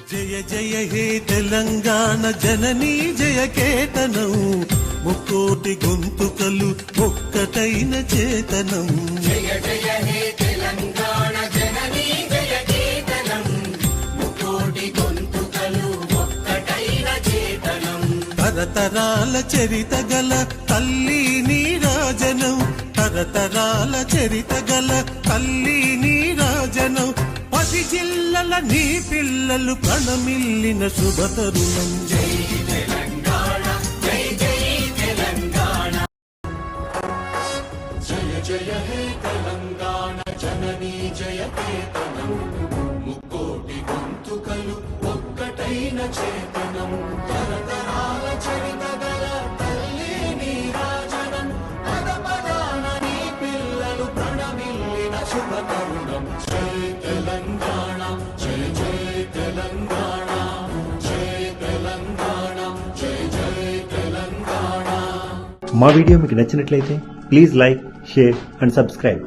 జయ జయ హే తెలంగాణ జననీ జయ కేతనం ముక్కోటి గొంతుకలు ఒక్కటైన చేతనం. జయ జయ హే తెలంగాణ జననీ జయ కేతనం ముక్కోటి గొంతుకలు ఒక్కటైన చేతనం. తరతరాల చరిత గల తల్లి నీరాజనం, తరతరాల చరిత గల తల్లి నీరాజనం. 10 జిల్లల నీ పిల్లలు ప్రణమిల్లిన శుభతరుణం. జై తెలంగాణ జై జై తెలంగాణ. జయ జయ హే తెలంగాణ జననీ జయ కేతనం ముక్కోటి గొంతుకలు ఒక్కటైన చేతనం. తరతరాల చరిత గల తల్లి నీరాజనం, పద పదాన నీ పిల్లలు ప్రణమిల్లిన శుభతరుణం. జై తెలంగాణ జై జై తెలంగాణ జై తెలంగాణ జై జై తెలంగాణ. మా వీడియో మీకు నచ్చినట్లయితే please like, share and subscribe.